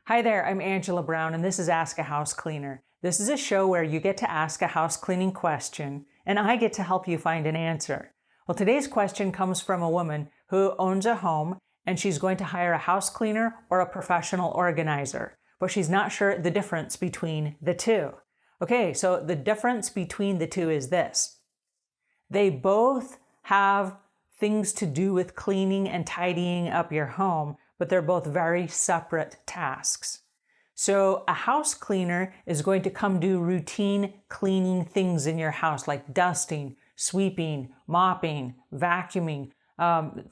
Hi there, I'm Angela Brown, and this is Ask a House Cleaner. This is a show where you get to ask a house cleaning question, and I get to help you find an answer. Well, today's question comes from a woman who owns a home, and she's going to hire a house cleaner or a professional organizer, but she's not sure the difference between the two. Okay, so the difference between the two is this. They both have things to do with cleaning and tidying up your home, but they're both very separate tasks. So a house cleaner is going to come do routine cleaning things in your house, like dusting, sweeping, mopping, vacuuming,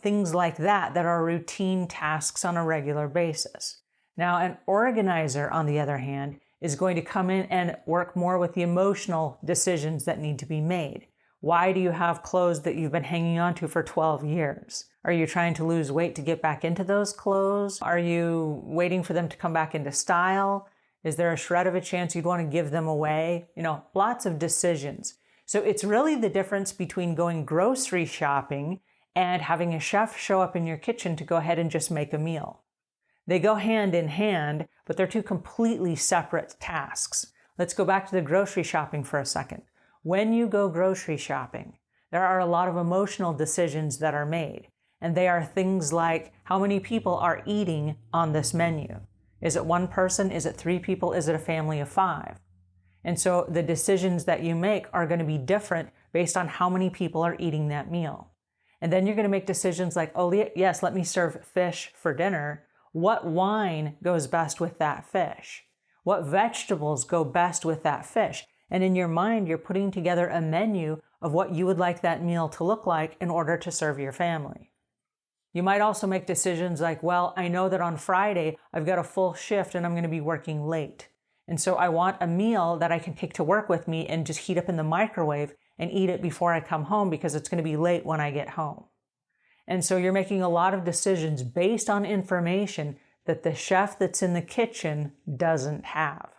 things like that are routine tasks on a regular basis. Now, an organizer, on the other hand, is going to come in and work more with the emotional decisions that need to be made. Why do you have clothes that you've been hanging on to for 12 years? Are you trying to lose weight to get back into those clothes? Are you waiting for them to come back into style? Is there a shred of a chance you'd want to give them away? Lots of decisions. So it's really the difference between going grocery shopping and having a chef show up in your kitchen to go ahead and just make a meal. They go hand in hand, but they're two completely separate tasks. Let's go back to the grocery shopping for a second. When you go grocery shopping, there are a lot of emotional decisions that are made. And they are things like, how many people are eating on this menu? Is it one person? Is it 3 people? Is it a family of 5? And so the decisions that you make are going to be different based on how many people are eating that meal. And then you're going to make decisions like, oh yes, let me serve fish for dinner. What wine goes best with that fish? What vegetables go best with that fish? And in your mind, you're putting together a menu of what you would like that meal to look like in order to serve your family. You might also make decisions like, well, I know that on Friday I've got a full shift and I'm going to be working late. And so I want a meal that I can take to work with me and just heat up in the microwave and eat it before I come home because it's going to be late when I get home. And so you're making a lot of decisions based on information that the chef that's in the kitchen doesn't have.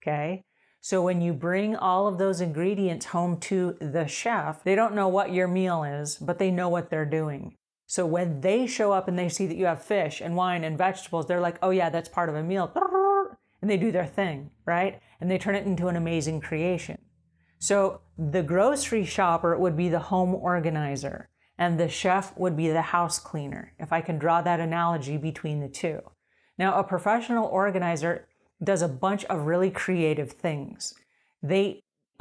Okay? So when you bring all of those ingredients home to the chef, they don't know what your meal is, but they know what they're doing. So when they show up and they see that you have fish and wine and vegetables, they're like, oh yeah, that's part of a meal. And they do their thing, right? And they turn it into an amazing creation. So the grocery shopper would be the home organizer, and the chef would be the house cleaner, if I can draw that analogy between the two. Now, a professional organizer does a bunch of really creative things.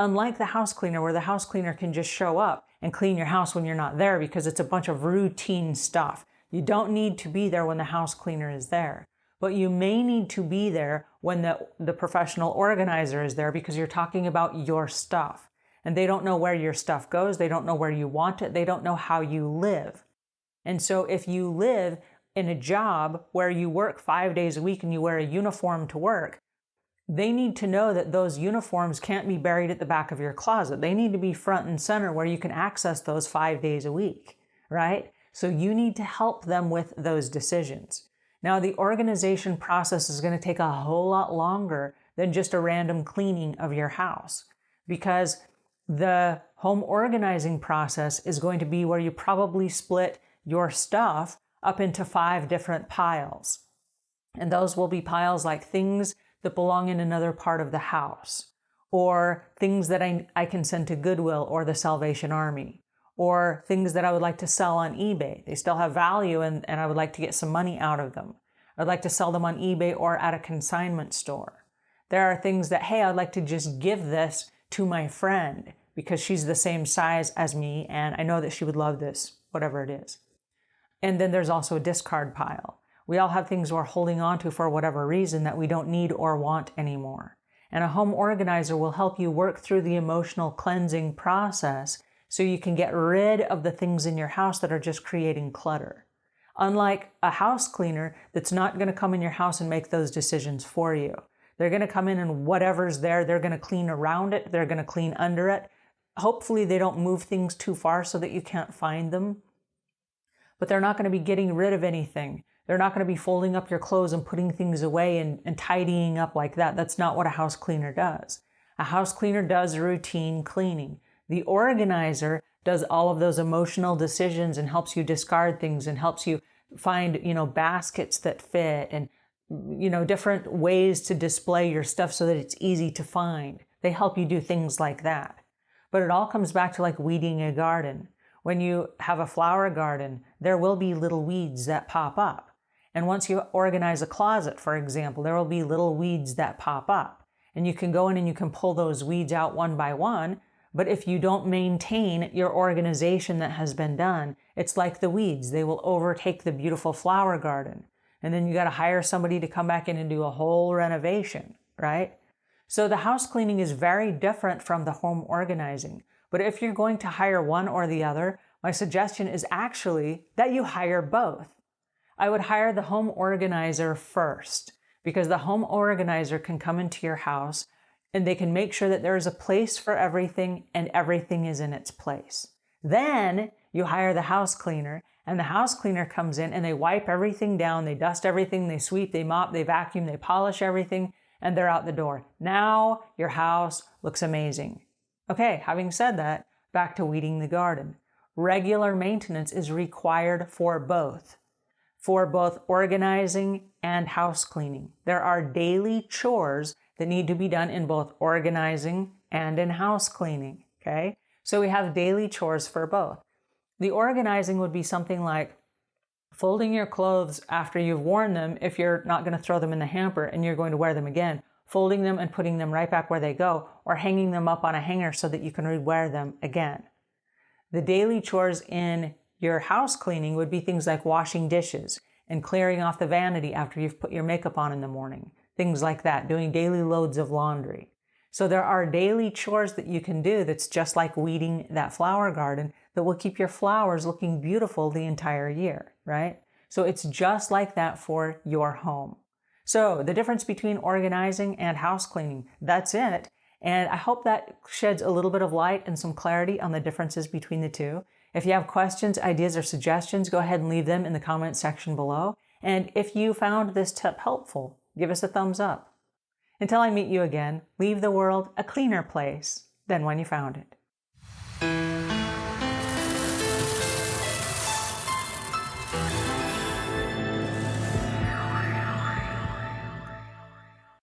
Unlike the house cleaner, where the house cleaner can just show up and clean your house when you're not there because it's a bunch of routine stuff. You don't need to be there when the house cleaner is there. But you may need to be there when the professional organizer is there because you're talking about your stuff. And they don't know where your stuff goes. They don't know where you want it. They don't know how you live. And so if you live in a job where you work 5 days a week and you wear a uniform to work, they need to know that those uniforms can't be buried at the back of your closet. They need to be front and center where you can access those 5 days a week, right? So you need to help them with those decisions. Now, the organization process is going to take a whole lot longer than just a random cleaning of your house, because the home organizing process is going to be where you probably split your stuff up into 5 different piles. And those will be piles like things that belong in another part of the house, or things that I can send to Goodwill or the Salvation Army, or things that I would like to sell on eBay. They still have value and I would like to get some money out of them. I'd like to sell them on eBay or at a consignment store. There are things that, hey, I'd like to just give this to my friend because she's the same size as me and I know that she would love this, whatever it is. And then there's also a discard pile. We all have things we're holding on to for whatever reason that we don't need or want anymore. And a home organizer will help you work through the emotional cleansing process so you can get rid of the things in your house that are just creating clutter. Unlike a house cleaner that's not going to come in your house and make those decisions for you. They're going to come in and whatever's there, they're going to clean around it. They're going to clean under it. Hopefully they don't move things too far so that you can't find them. But they're not going to be getting rid of anything. They're not going to be folding up your clothes and putting things away and tidying up like that. That's not what a house cleaner does. A house cleaner does routine cleaning. The organizer does all of those emotional decisions and helps you discard things and helps you find, baskets that fit and different ways to display your stuff so that it's easy to find. They help you do things like that. But it all comes back to like weeding a garden. When you have a flower garden, there will be little weeds that pop up. And once you organize a closet, for example, there will be little weeds that pop up. And you can go in and you can pull those weeds out one by one. But if you don't maintain your organization that has been done, it's like the weeds. They will overtake the beautiful flower garden. And then you got to hire somebody to come back in and do a whole renovation, right? So the house cleaning is very different from the home organizing. But if you're going to hire one or the other, my suggestion is actually that you hire both. I would hire the home organizer first, because the home organizer can come into your house and they can make sure that there is a place for everything and everything is in its place. Then you hire the house cleaner, and the house cleaner comes in and they wipe everything down, they dust everything, they sweep, they mop, they vacuum, they polish everything, and they're out the door. Now your house looks amazing. Okay, having said that, back to weeding the garden. Regular maintenance is required for both organizing and house cleaning. There are daily chores that need to be done in both organizing and in house cleaning, okay? So we have daily chores for both. The organizing would be something like folding your clothes after you've worn them if you're not going to throw them in the hamper and you're going to wear them again, folding them and putting them right back where they go, or hanging them up on a hanger so that you can rewear them again. The daily chores in your house cleaning would be things like washing dishes and clearing off the vanity after you've put your makeup on in the morning. Things like that, doing daily loads of laundry. So there are daily chores that you can do that's just like weeding that flower garden that will keep your flowers looking beautiful the entire year, right? So it's just like that for your home. So the difference between organizing and house cleaning, that's it. And I hope that sheds a little bit of light and some clarity on the differences between the two. If you have questions, ideas, or suggestions, go ahead and leave them in the comment section below. And if you found this tip helpful, give us a thumbs up. Until I meet you again, leave the world a cleaner place than when you found it.